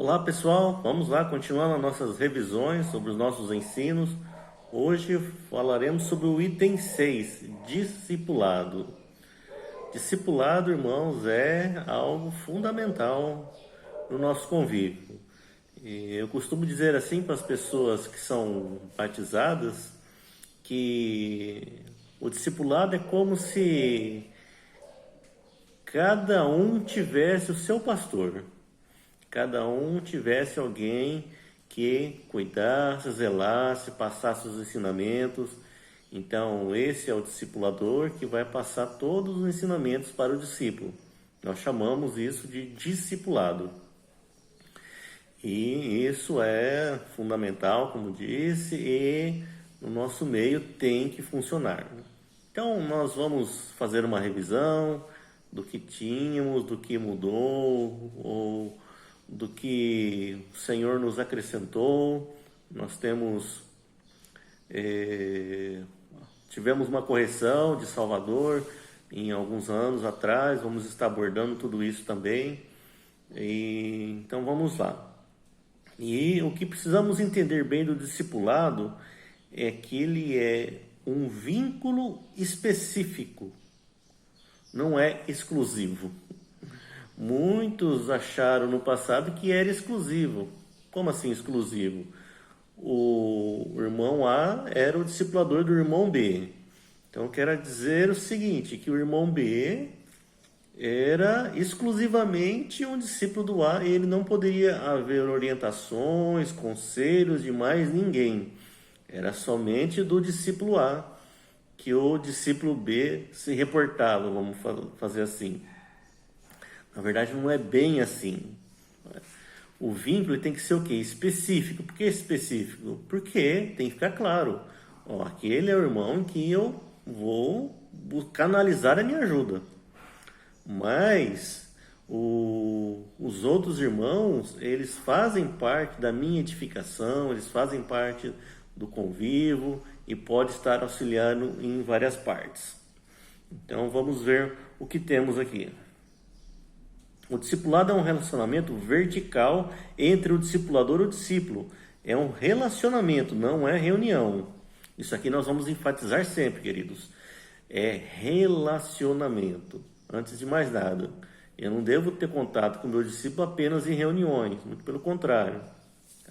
Olá pessoal, vamos lá continuando as nossas revisões sobre os nossos ensinos. Hoje falaremos sobre o item 6, discipulado. Discipulado, irmãos, é algo fundamental no nosso convívio. E eu costumo dizer assim para as pessoas que são batizadas que o discipulado é como se cada um tivesse o seu pastor. Cada um tivesse alguém que cuidasse, zelasse, passasse os ensinamentos. Então, esse é o discipulador que vai passar todos os ensinamentos para o discípulo. Nós chamamos isso de discipulado. E isso é fundamental, como disse, e no nosso meio tem que funcionar. Então, nós vamos fazer uma revisão do que tínhamos, do que mudou, ou do que o Senhor nos acrescentou. Nós tivemos uma correção de Salvador em alguns anos atrás, vamos estar abordando tudo isso também. Então vamos lá. E o que precisamos entender bem do discipulado é que ele é um vínculo específico, não é exclusivo. Muitos acharam no passado que era exclusivo. Como assim exclusivo? O irmão A era o discipulador do irmão B. Então quer dizer o seguinte, que o irmão B era exclusivamente um discípulo do A e ele não poderia haver orientações, conselhos de mais ninguém. Era somente do discípulo A que o discípulo B se reportava, vamos fazer assim. Na verdade, não é bem assim. O vínculo tem que ser o quê? Específico. Por que específico? Porque tem que ficar claro. Ó, aquele é o irmão em que eu vou canalizar a minha ajuda. Mas os outros irmãos, eles fazem parte da minha edificação, eles fazem parte do convívio e pode estar auxiliando em várias partes. Então, vamos ver o que temos aqui. O discipulado é um relacionamento vertical entre o discipulador e o discípulo. É um relacionamento, não é reunião. Isso aqui nós vamos enfatizar sempre, queridos. É relacionamento. Antes de mais nada, eu não devo ter contato com o meu discípulo apenas em reuniões. Muito pelo contrário.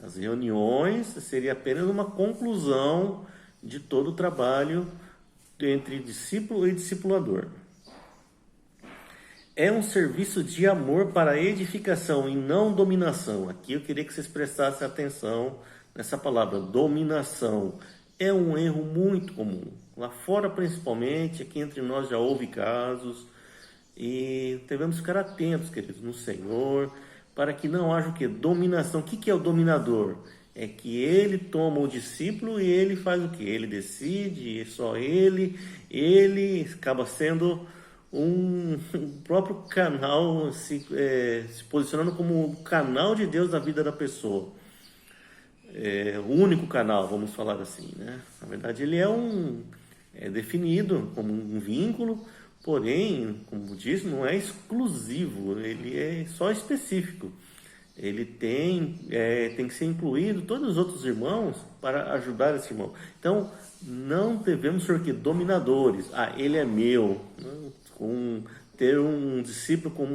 As reuniões seria apenas uma conclusão de todo o trabalho entre discípulo e discipulador. É um serviço de amor para edificação e não dominação. Aqui eu queria que vocês prestassem atenção nessa palavra, dominação. É um erro muito comum. Lá fora, principalmente, aqui entre nós já houve casos. E devemos ficar atentos, queridos, no Senhor, para que não haja o quê? Dominação. O que é o dominador? É que ele toma o discípulo e ele faz o quê? Ele decide, é só ele acaba sendo um próprio canal, se posicionando como o canal de Deus na vida da pessoa. O único canal, vamos falar assim, né? Na verdade, ele é definido como um vínculo, porém, como disse, não é exclusivo, ele é só específico. Ele tem que ser incluído todos os outros irmãos para ajudar esse irmão. Então, não devemos ser que dominadores. Ele é meu. Ter um discípulo como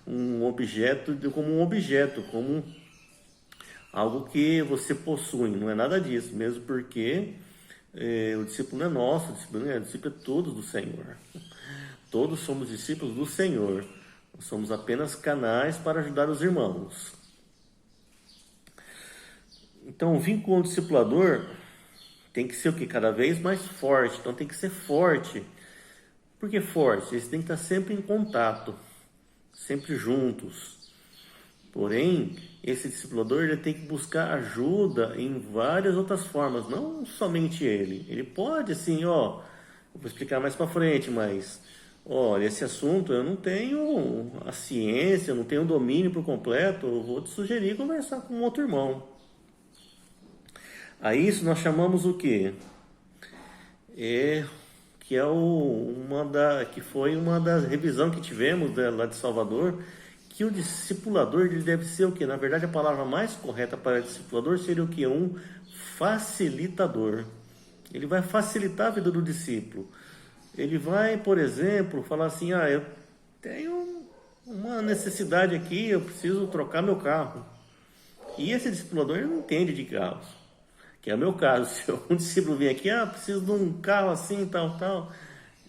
um objeto, como algo que você possui. Não é nada disso, mesmo porque o discípulo não é nosso, o discípulo é todos do Senhor. Todos somos discípulos do Senhor. Nós somos apenas canais para ajudar os irmãos. Então, o vínculo com o discipulador tem que ser o quê? Cada vez mais forte. Então, tem que ser forte. Por que forte? Eles têm que estar sempre em contato, sempre juntos. Porém, esse discipulador ele tem que buscar ajuda em várias outras formas, não somente ele. Ele pode, assim, eu vou explicar mais para frente, mas olha, esse assunto eu não tenho a ciência, eu não tenho o domínio por completo, eu vou te sugerir conversar com outro irmão. A isso nós chamamos o quê? Que foi uma das revisão que tivemos lá de Salvador, que o discipulador ele deve ser o quê? Na verdade, a palavra mais correta para discipulador seria o quê? Um facilitador. Ele vai facilitar a vida do discípulo. Ele vai, por exemplo, falar assim, eu tenho uma necessidade aqui, eu preciso trocar meu carro. E esse discipulador ele não entende de carros, que é o meu caso. Se um discípulo vier aqui, preciso de um carro assim, tal, tal,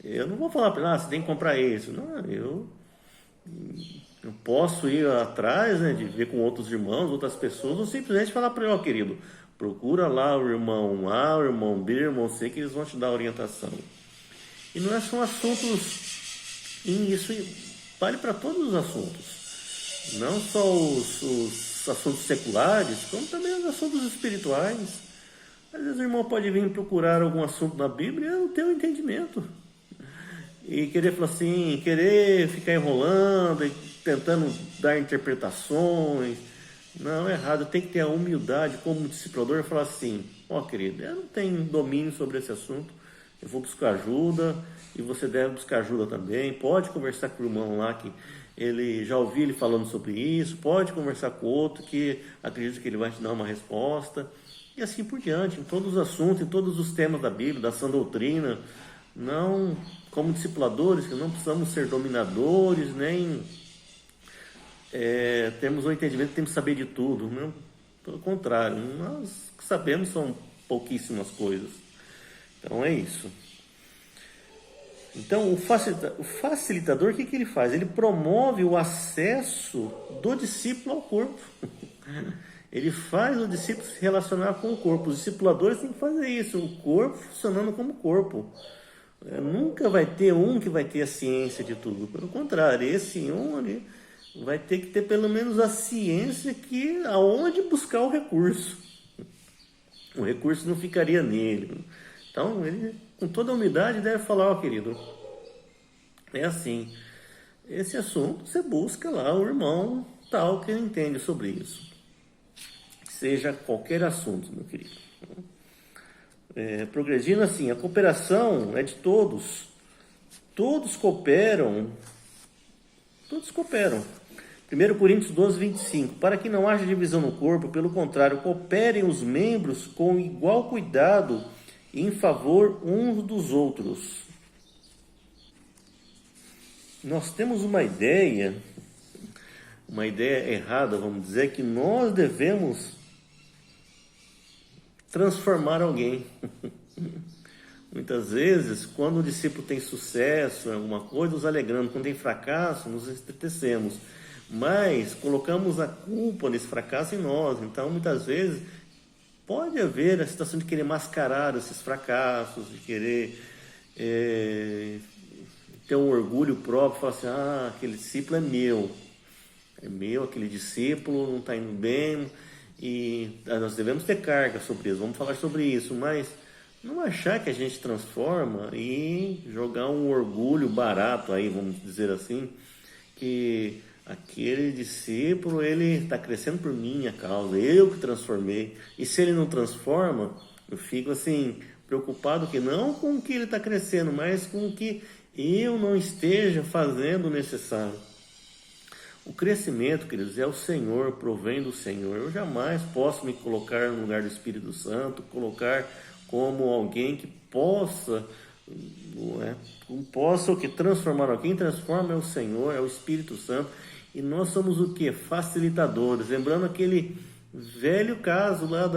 eu não vou falar para ele, você tem que comprar esse. Não, eu posso ir atrás, né, de ver com outros irmãos, outras pessoas, ou simplesmente falar para ele, querido, procura lá o irmão A, o irmão B, o irmão C, que eles vão te dar orientação. E não são assuntos, e isso vale para todos os assuntos, não só os assuntos seculares, como também os assuntos espirituais. Às vezes o irmão pode vir procurar algum assunto na Bíblia e não ter um entendimento. E querer falar assim, querer ficar enrolando e tentando dar interpretações. Não, é errado. Tem que ter a humildade como discipulador e falar assim, querido, eu não tenho domínio sobre esse assunto, eu vou buscar ajuda e você deve buscar ajuda também. Pode conversar com o irmão lá que ele já ouviu ele falando sobre isso, pode conversar com outro que acredita que ele vai te dar uma resposta. E assim por diante, em todos os assuntos, em todos os temas da Bíblia, da sã doutrina. Não, como discipuladores, que não precisamos ser dominadores, nem temos um entendimento que temos que saber de tudo. Não? Pelo contrário, nós sabemos são pouquíssimas coisas. Então é isso. Então o facilitador, o que ele faz? Ele promove o acesso do discípulo ao corpo. Ele faz o discípulo se relacionar com o corpo. Os discipuladores têm que fazer isso, o corpo funcionando como corpo. Nunca vai ter um que vai ter a ciência de tudo. Pelo contrário, esse um ali vai ter que ter pelo menos a ciência que aonde buscar o recurso. O recurso não ficaria nele. Então, ele, com toda a humildade, deve falar, querido, é assim, esse assunto você busca lá o irmão tal que entende sobre isso. Seja qualquer assunto, meu querido. Progredindo assim, a cooperação é de todos. Todos cooperam. 1 Coríntios 12, 25. Para que não haja divisão no corpo, pelo contrário, cooperem os membros com igual cuidado em favor uns dos outros. Nós temos uma ideia errada, vamos dizer, que nós devemos transformar alguém. Muitas vezes, quando o discípulo tem sucesso em alguma coisa, nos alegramos. Quando tem fracasso, nos entristecemos. Mas colocamos a culpa desse fracasso em nós. Então, muitas vezes, pode haver a situação de querer mascarar esses fracassos, de querer ter um orgulho próprio, falar assim, aquele discípulo é meu, aquele discípulo não está indo bem, e nós devemos ter carga sobre isso, vamos falar sobre isso, mas não achar que a gente transforma e jogar um orgulho barato aí, vamos dizer assim, que aquele discípulo, ele está crescendo por minha causa, eu que transformei. E se ele não transforma, eu fico assim, preocupado que não com o que ele está crescendo, mas com o que eu não esteja fazendo o necessário. O crescimento, queridos, é o Senhor, provém do Senhor. Eu jamais posso me colocar no lugar do Espírito Santo, colocar como alguém que possa o que transformar. Quem transforma é o Senhor, é o Espírito Santo. E nós somos o que? Facilitadores. Lembrando aquele velho caso lá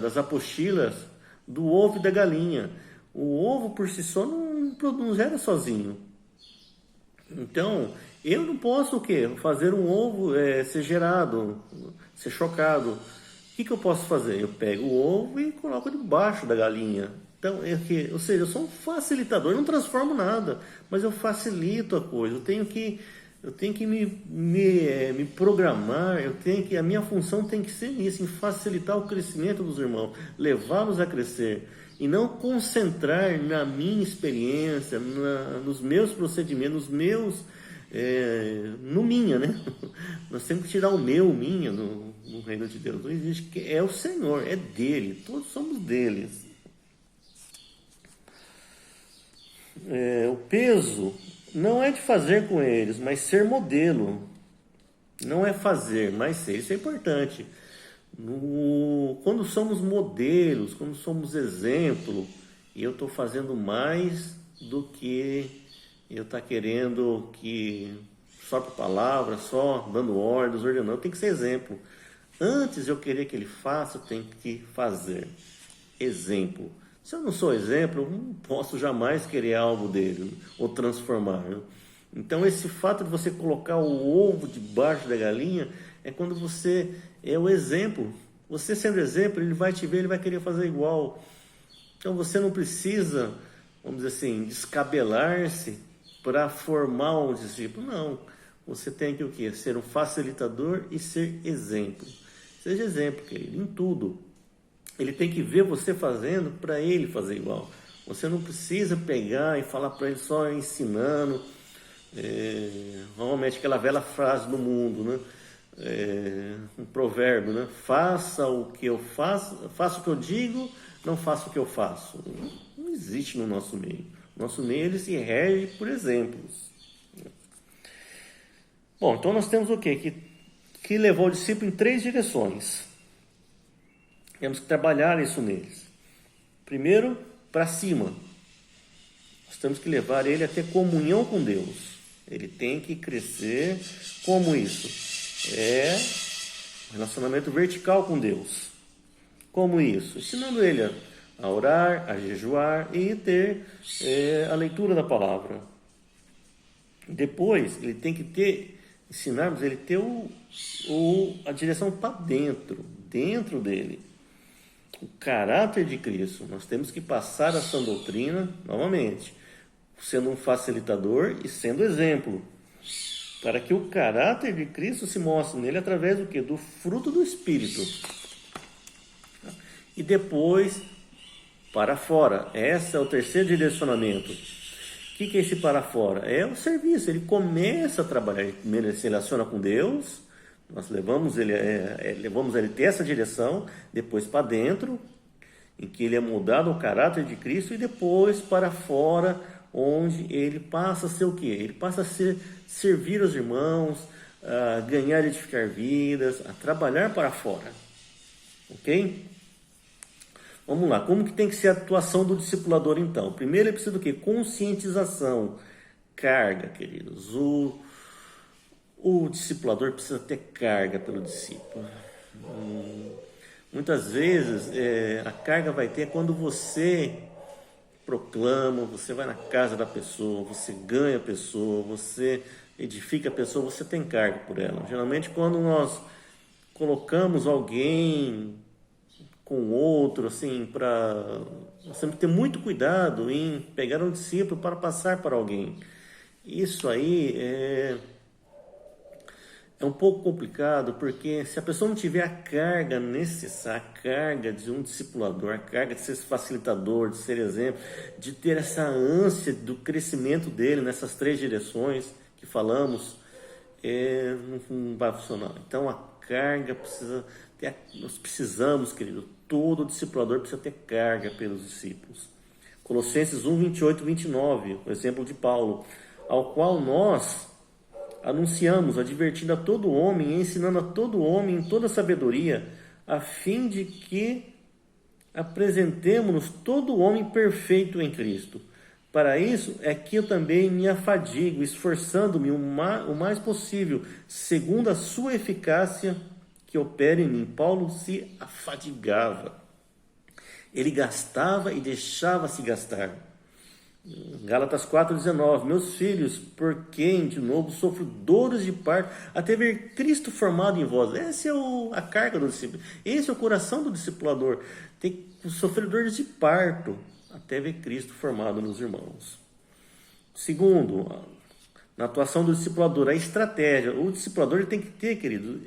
das apostilas, do ovo e da galinha. O ovo por si só não gera sozinho. Então, eu não posso o quê? Fazer um ovo ser gerado, ser chocado. O que eu posso fazer? Eu pego o ovo e coloco debaixo da galinha. Então, ou seja, eu sou um facilitador, eu não transformo nada, mas eu facilito a coisa. Eu tenho que me programar, a minha função tem que ser isso, em facilitar o crescimento dos irmãos, levá-los a crescer, e não concentrar na minha experiência, nos meus procedimentos, no minha, né? Nós temos que tirar o minha no reino de Deus. Não existe, que é o Senhor, é dele, todos somos deles. O peso não é de fazer com eles, mas ser modelo. Não é fazer, mas ser. Isso é importante. Quando somos modelos, quando somos exemplo, e eu estou fazendo mais do que eu estou querendo que só por palavras, só dando ordens, ordenando, tem que ser exemplo. Antes de eu querer que ele faça, eu tenho que fazer. Exemplo. Se eu não sou exemplo, eu não posso jamais querer algo dele ou transformar. Né? Então, esse fato de você colocar o ovo debaixo da galinha é quando você é o exemplo. Você sendo exemplo, ele vai te ver, ele vai querer fazer igual. Então, você não precisa, vamos dizer assim, descabelar-se para formar um discípulo. Não. Você tem que o quê? Ser um facilitador e ser exemplo. Seja exemplo, querido, em tudo. Ele tem que ver você fazendo para ele fazer igual. Você não precisa pegar e falar para ele só ensinando. Normalmente aquela velha frase do mundo, né? Um provérbio, né? Faça o que eu faço, faça o que eu digo, não faça o que eu faço. Não existe no nosso meio. Nosso meio ele se rege por exemplos. Bom, então nós temos o quê? Que levou o discípulo em 3 direções. Temos que trabalhar isso neles. Primeiro, para cima. Nós temos que levar ele a ter comunhão com Deus. Ele tem que crescer. Como isso? É relacionamento vertical com Deus. Como isso? Ensinando ele a orar, a jejuar e ter a leitura da palavra. Depois, ele tem que ensinarmos ele ter a direção para dentro dele. O caráter de Cristo. Nós temos que passar essa doutrina, novamente, sendo um facilitador e sendo exemplo, para que o caráter de Cristo se mostre nele através do quê? Do fruto do Espírito. E depois, para fora. Esse é o terceiro direcionamento. O que é esse para fora? É o serviço. Ele começa a trabalhar, ele se relaciona com Deus, nós levamos ele a ter essa direção, depois para dentro, em que ele é mudado ao caráter de Cristo, e depois para fora, onde ele passa a ser o quê? Ele passa a servir os irmãos, a ganhar e edificar vidas, a trabalhar para fora. Ok? Vamos lá, como que tem que ser a atuação do discipulador então? Primeiro ele precisa do quê? Conscientização, carga, queridos. O discipulador precisa ter carga pelo discípulo. Muitas vezes a carga vai ter quando você proclama, você vai na casa da pessoa, você ganha a pessoa, você edifica a pessoa, você tem carga por ela. Geralmente quando nós colocamos alguém com outro, assim, nós temos que ter muito cuidado em pegar um discípulo para passar para alguém. Isso aí é um pouco complicado, porque se a pessoa não tiver a carga necessária, a carga de um discipulador, a carga de ser facilitador, de ser exemplo, de ter essa ânsia do crescimento dele nessas 3 direções que falamos, não vai funcionar. Então a carga precisa ter, nós precisamos, querido, todo discipulador precisa ter carga pelos discípulos. Colossenses 1, 28 e 29, o exemplo de Paulo, ao qual nós anunciamos, advertindo a todo homem e ensinando a todo homem em toda sabedoria, a fim de que apresentemo-nos todo homem perfeito em Cristo. Para isso é que eu também me afadigo, esforçando-me o mais possível, segundo a sua eficácia que opera em mim. Paulo se afadigava. Ele gastava e deixava-se gastar. Gálatas 4,19. Meus filhos, por quem de novo sofro dores de parto, até ver Cristo formado em vós. Essa é a carga do discípulo. Esse é o coração do discipulador. Tem que sofrer dores de parto, até ver Cristo formado nos irmãos. Segundo, na atuação do discipulador, a estratégia. O discipulador ele tem que ter, querido,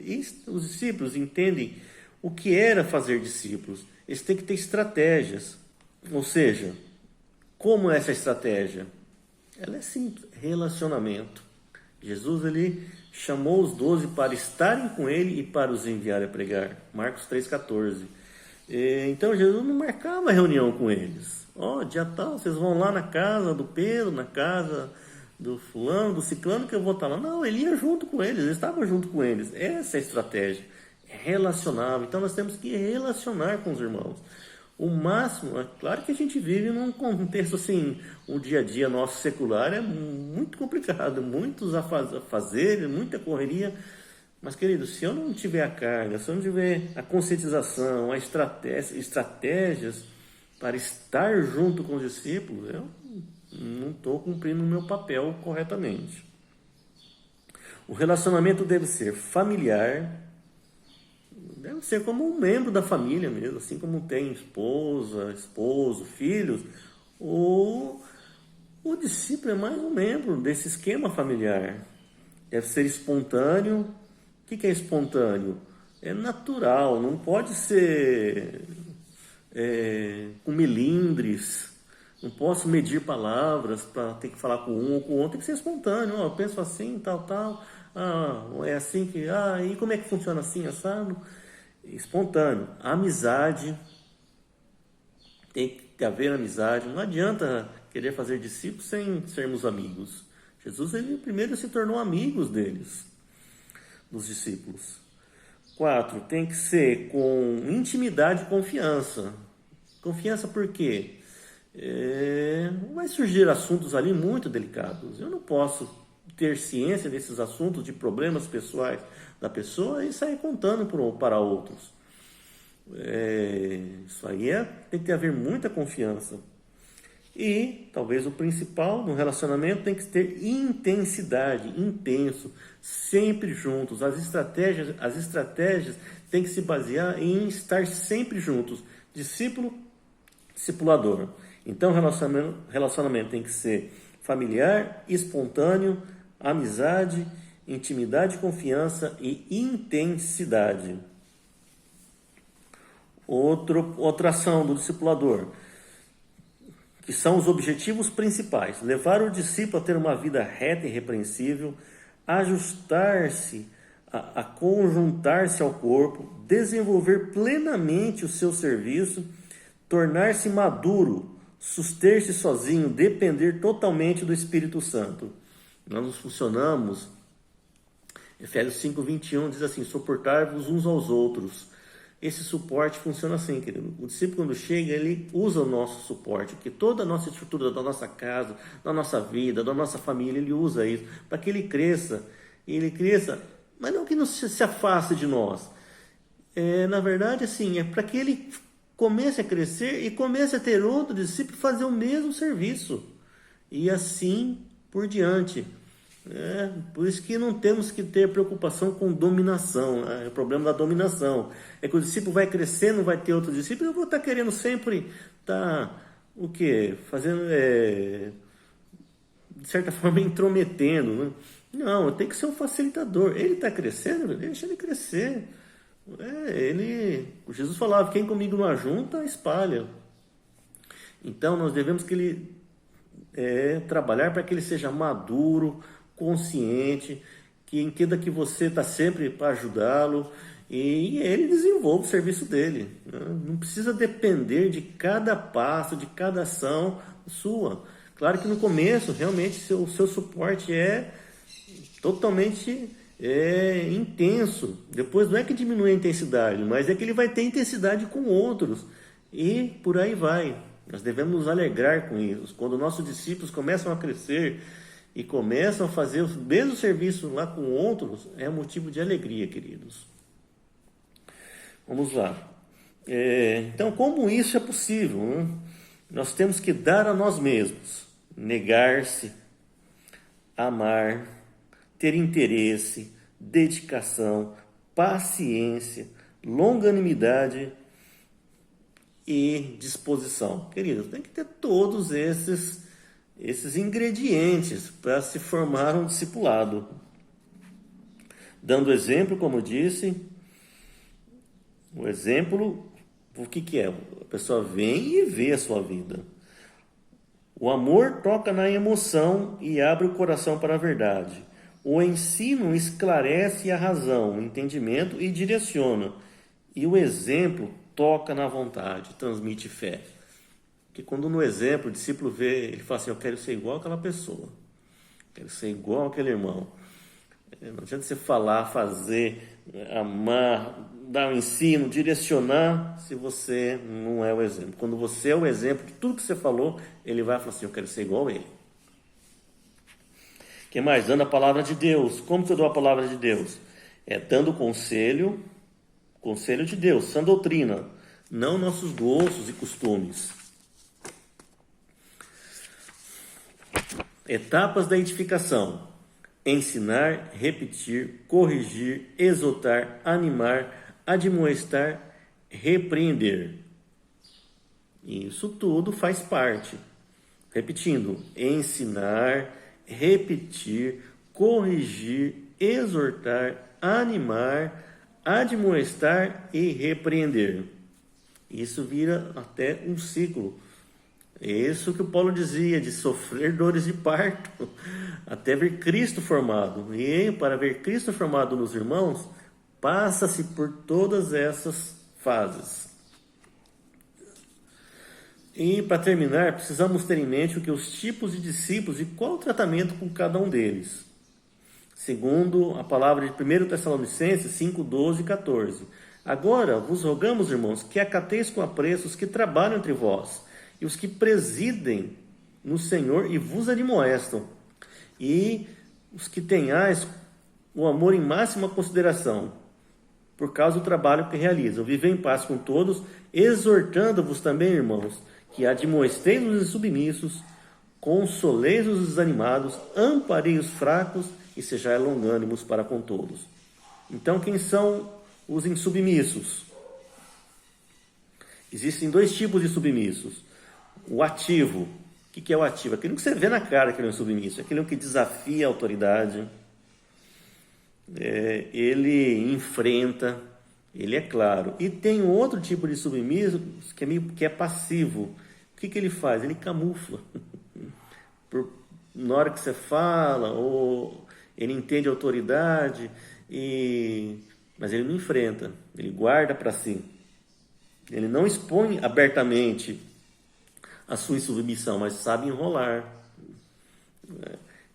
os discípulos entendem o que era fazer discípulos. Eles têm que ter estratégias. Ou seja, como é essa estratégia? Ela é simples, relacionamento. Jesus ele chamou os 12 para estarem com ele e para os enviar a pregar. Marcos 3,14. Então Jesus não marcava reunião com eles. Dia tal, vocês vão lá na casa do Pedro, na casa do fulano, do ciclano que eu vou estar lá. Não, ele ia junto com eles, ele estava junto com eles. Essa é a estratégia. É relacionável. Então nós temos que relacionar com os irmãos. O máximo, é claro que a gente vive num contexto assim, o dia a dia nosso secular é muito complicado, muitos afazeres, muita correria. Mas, querido, se eu não tiver a carga, se eu não tiver a conscientização, a estratégias para estar junto com os discípulos, eu não estou cumprindo o meu papel corretamente. O relacionamento deve ser familiar, deve ser como um membro da família mesmo, assim como tem esposa, esposo, filhos. O discípulo é mais um membro desse esquema familiar. Deve ser espontâneo. O que é espontâneo? É natural, não pode ser com melindres. Não posso medir palavras para ter que falar com um ou com o outro. Tem que ser espontâneo. Eu penso assim, tal, tal. É assim que... e como é que funciona assim, assado? Espontâneo. Amizade. Tem que haver amizade. Não adianta querer fazer discípulos sem sermos amigos. Jesus, ele primeiro se tornou amigos deles, dos discípulos. 4, tem que ser com intimidade e confiança. Confiança por quê? Vai surgir assuntos ali muito delicados. Eu não posso ter ciência desses assuntos, de problemas pessoais da pessoa e sair contando para outros. Isso aí tem que haver muita confiança. E, talvez o principal no relacionamento, tem que ter intensidade, intenso, sempre juntos. As estratégias têm que se basear em estar sempre juntos. Discípulo, discipulador. Então, relacionamento tem que ser familiar, espontâneo, amizade, intimidade, confiança e intensidade. Outra ação do discipulador, que são os objetivos principais: levar o discípulo a ter uma vida reta e irrepreensível, ajustar-se, a conjuntar-se ao corpo, desenvolver plenamente o seu serviço, tornar-se maduro, suster-se sozinho, depender totalmente do Espírito Santo. Nós nos funcionamos, Efésios 5:21 diz assim: suportar-vos uns aos outros. Esse suporte funciona assim, querido. O discípulo, quando chega, ele usa o nosso suporte, porque toda a nossa estrutura da nossa casa, da nossa vida, da nossa família, ele usa isso para que ele cresça. E ele cresça, mas não que não se afaste de nós. Na verdade, assim, é para que ele comece a crescer e comece a ter outro discípulo fazer o mesmo serviço. E assim por diante. Por isso que não temos que ter preocupação com dominação. É o problema da dominação. É que o discípulo vai crescendo, vai ter outro discípulo, eu vou estar querendo sempre o quê? Fazendo, de certa forma, intrometendo. Né? Não, eu tenho que ser um facilitador. Ele está crescendo, deixa ele crescer. Jesus falava: quem comigo não ajunta, espalha. Então nós devemos trabalhar para que ele seja maduro, consciente, que entenda que você está sempre para ajudá-lo e ele desenvolve o serviço dele. Não precisa depender de cada passo, de cada ação sua. Claro que no começo, realmente, o seu suporte é totalmente intenso. Depois não é que diminui a intensidade, mas é que ele vai ter intensidade com outros e por aí vai. Nós devemos nos alegrar com isso. Quando nossos discípulos começam a crescer e começam a fazer o mesmo serviço lá com outros, é motivo de alegria, queridos. Vamos lá. Então, como isso é possível? Né? Nós temos que dar a nós mesmos, negar-se, amar, ter interesse, dedicação, paciência, longanimidade e disposição. Queridos, tem que ter todos esses ingredientes para se formar um discipulado. Dando exemplo, como eu disse, o exemplo, o que é? A pessoa vem e vê a sua vida. O amor toca na emoção e abre o coração para a verdade. O ensino esclarece a razão, o entendimento e direciona. E o exemplo toca na vontade, transmite fé. Porque quando no exemplo o discípulo vê, ele fala assim: eu quero ser igual àquela pessoa. quero ser igual aquele irmão. Não adianta você falar, fazer, amar, dar um ensino, direcionar, se você não é o exemplo. Quando você é o exemplo de tudo que você falou, ele vai falar assim, eu quero ser igual a ele. O que mais? Dando a palavra de Deus. Como que eu dou a palavra de Deus? É dando conselho de Deus, sã doutrina, não nossos gostos e costumes. Etapas da edificação: ensinar, repetir, corrigir, exortar, animar, admoestar, repreender. Isso tudo faz parte. Repetindo: ensinar, repetir, corrigir, exortar, animar, admoestar e repreender. Isso vira até um ciclo. É isso que o Paulo dizia, de sofrer dores de parto, até ver Cristo formado. E para ver Cristo formado nos irmãos, passa-se por todas essas fases. E para terminar, precisamos ter em mente o que os tipos de discípulos e qual o tratamento com cada um deles. Segundo a palavra de 1 Tessalonicenses 5, 12 e 14. Agora vos rogamos, irmãos, que acateis com apreço os que trabalham entre vós, e os que presidem no Senhor e vos admoestam, e os que tenhais o amor em máxima consideração, por causa do trabalho que realizam. Vivei em paz com todos, exortando-vos também, irmãos, que admoesteis os insubmissos, consoleis os desanimados, amparei os fracos e sejais longânimos para com todos. Então, quem são os insubmissos? Existem dois tipos de submissos. O ativo. O que é o ativo? Aquele que você vê na cara que ele é um submisso. Aquele que desafia a autoridade. Ele enfrenta. Ele é claro. E tem outro tipo de submisso que é passivo. O que ele faz? Ele camufla. Na hora que você fala, ou ele entende a autoridade, mas ele não enfrenta. Ele guarda para si. Ele não expõe abertamente a sua insubmissão, mas sabe enrolar.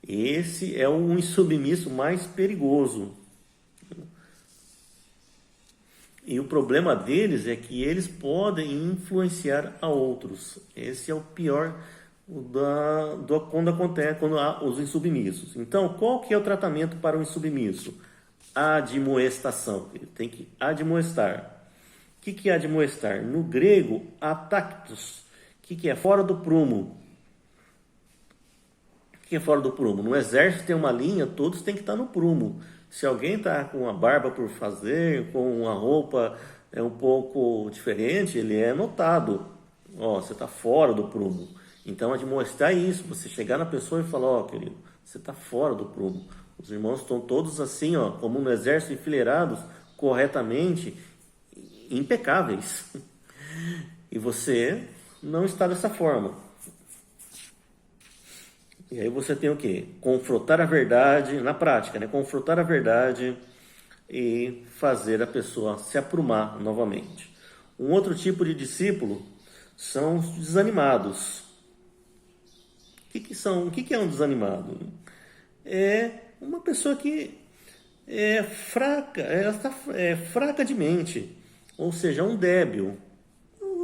Esse é o insubmisso mais perigoso. E o problema deles é que eles podem influenciar a outros. Esse é o pior quando há os insubmissos. Então, qual que é o tratamento para o insubmisso? Admoestação. Ele tem que admoestar. O que é admoestar? No grego, atactos. O que é? Fora do prumo. O que é fora do prumo? No exército tem uma linha, todos têm que estar no prumo. Se alguém está com uma barba por fazer, com uma roupa um pouco diferente, ele é notado. Você está fora do prumo. Então, admoestar é isso. Você chegar na pessoa e falar, querido, você está fora do prumo. Os irmãos estão todos assim, como no exército, enfileirados, corretamente, impecáveis. E você não está dessa forma. E aí você tem o quê? Confrontar a verdade, na prática, confrontar a verdade e fazer a pessoa se aprumar novamente. Um outro tipo de discípulo são os desanimados. O que é um desanimado? É uma pessoa que é fraca, ela está fraca de mente, ou seja, um débil.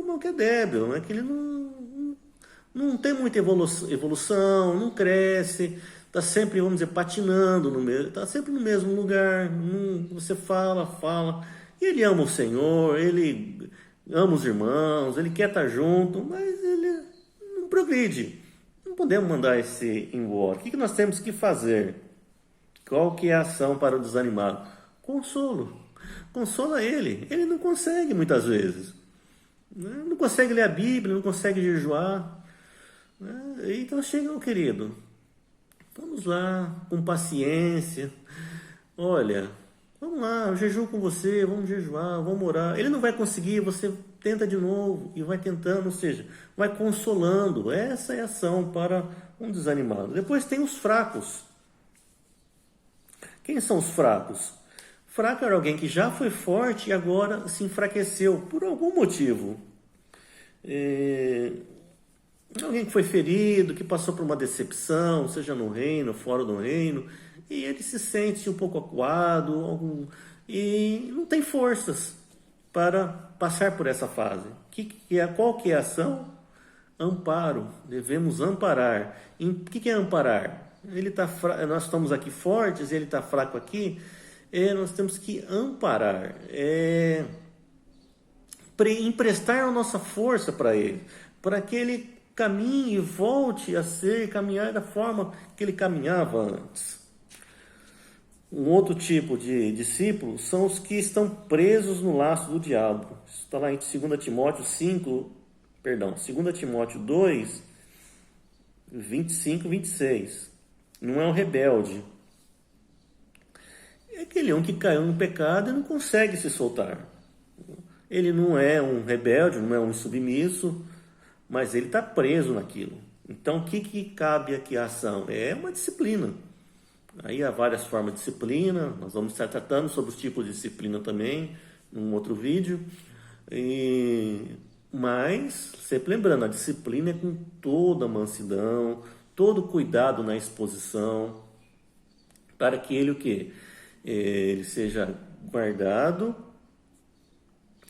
Não que é débil, é que ele não tem muita evolução, não cresce, está sempre, vamos dizer, patinando, está sempre no mesmo lugar. Você fala, e ele ama o Senhor, ele ama os irmãos, ele quer estar junto, mas ele não progride. Não podemos mandar esse embora. O que nós temos que fazer? Qual que é a ação para o desanimado? Consolo. Consola ele. Ele não consegue muitas vezes. Não consegue ler a Bíblia, não consegue jejuar. Então chega, meu querido, vamos lá, com paciência. Olha, vamos lá, eu jejuo com você, vamos jejuar, vamos orar. Ele não vai conseguir, você tenta de novo e vai tentando, ou seja, vai consolando. Essa é a ação para um desanimado. Depois tem os fracos. Quem são os fracos? Fraco era alguém que já foi forte e agora se enfraqueceu por algum motivo. Alguém que foi ferido, que passou por uma decepção, seja no reino, fora do reino, e ele se sente um pouco acuado, e não tem forças para passar por essa fase. Qual que é a ação? Amparo. Devemos amparar. O que é amparar? Nós estamos aqui fortes, ele está fraco aqui. Nós temos que amparar. Emprestar a nossa força para ele, para que ele caminhe e volte a caminhar da forma que ele caminhava antes. Um outro tipo de discípulos são os que estão presos no laço do diabo. Isso está lá em 2 Timóteo 2, 25 e 26. Não é um rebelde. É aquele que caiu no pecado e não consegue se soltar. Ele não é um rebelde, não é um submisso, mas ele está preso naquilo. Então, o que cabe aqui a ação? É uma disciplina. Aí há várias formas de disciplina, nós vamos estar tratando sobre os tipos de disciplina também, num outro vídeo. Mas, sempre lembrando, a disciplina é com toda a mansidão, todo cuidado na exposição, para que ele o quê? Ele seja guardado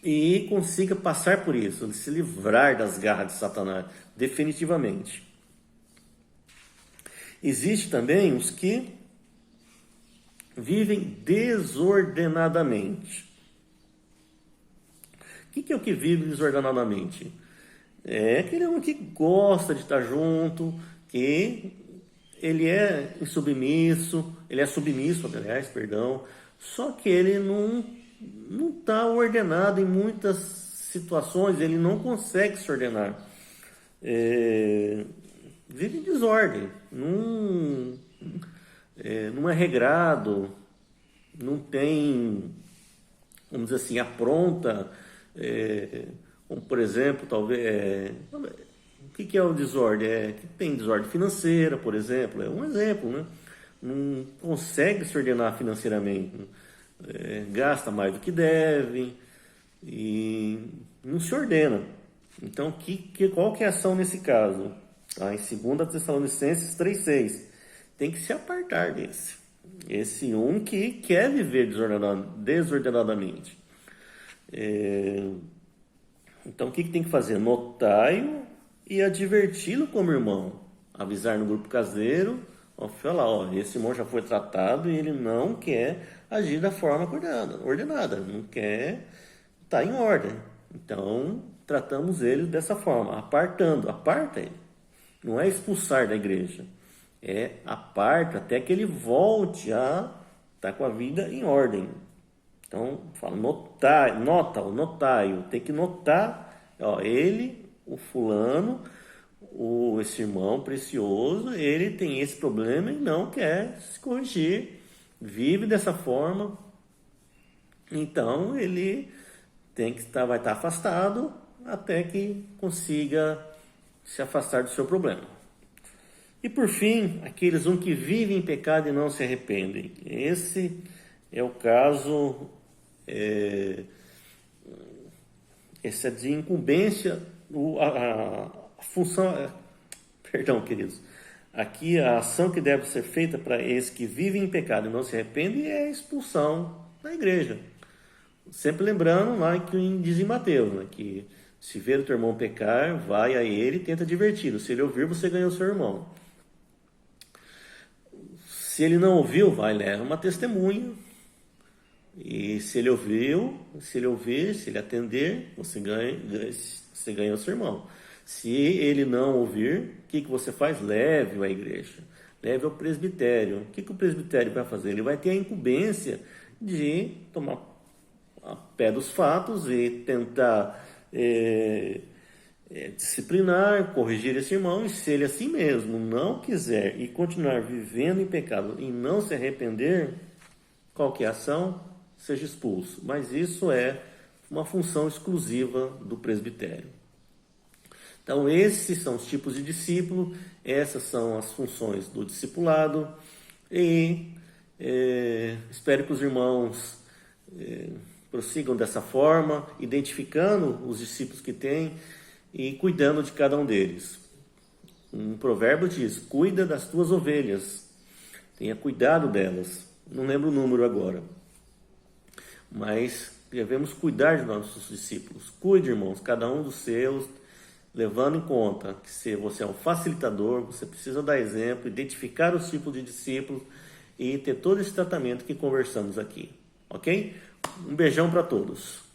e consiga passar por isso, se livrar das garras de Satanás, definitivamente. Existe também os que vivem desordenadamente. O que é o que vive desordenadamente? É aquele que gosta de estar junto, que ele é submisso, aliás, perdão, só que ele não está ordenado em muitas situações, ele não consegue se ordenar. Vive em desordem, não é regrado, não tem, vamos dizer assim, apronta, como por exemplo, talvez, o que é o desordem? Que tem desordem financeira, por exemplo, é um exemplo, né? Não consegue se ordenar financeiramente, gasta mais do que deve e não se ordena. Então, qual que é a ação nesse caso? Em 2 Tessalonicenses 3,6, tem que se apartar desse. Esse que quer viver desordenadamente. Então, o que tem que fazer? Notai-o e adverti-lo como irmão. Avisar no grupo caseiro, falar, esse irmão já foi tratado e ele não quer agir da forma ordenada, não quer estar em ordem. Então, tratamos ele dessa forma, aparta ele. Não é expulsar da igreja, aparta até que ele volte a estar com a vida em ordem. Então, fala, notai-o, tem que notar, ele, o fulano, esse irmão precioso, ele tem esse problema e não quer se corrigir, vive dessa forma, então ele vai estar afastado até que consiga se afastar do seu problema. E por fim, aqueles que vivem em pecado e não se arrependem. Esse é o caso, essa de incumbência, a função, perdão, queridos, aqui a ação que deve ser feita para esses que vivem em pecado e não se arrependem é a expulsão da igreja. Sempre lembrando lá que diz em Mateus, né, que se ver o teu irmão pecar, vai a ele e tenta diverti-lo. Se ele ouvir, você ganhou seu irmão. Se ele não ouviu, leva uma testemunha. E se ele ouvir, se ele atender, você ganha o seu irmão. Se ele não ouvir, o que você faz? Leve-o à igreja, leve ao presbitério. O que o presbitério vai fazer? Ele vai ter a incumbência de tomar a pé dos fatos e tentar disciplinar, corrigir esse irmão. E se ele assim mesmo não quiser e continuar vivendo em pecado e não se arrepender, qual que é a ação? Seja expulso. Mas isso é uma função exclusiva do presbitério. Então, esses são os tipos de discípulo, essas são as funções do discipulado, e espero que os irmãos prossigam dessa forma, identificando os discípulos que têm e cuidando de cada um deles. Um provérbio diz: cuida das tuas ovelhas, tenha cuidado delas. Não lembro o número agora, mas devemos cuidar de nossos discípulos. Cuide, irmãos, cada um dos seus, levando em conta que se você é um facilitador, você precisa dar exemplo, identificar os tipos de discípulos e ter todo esse tratamento que conversamos aqui, ok? Um beijão para todos.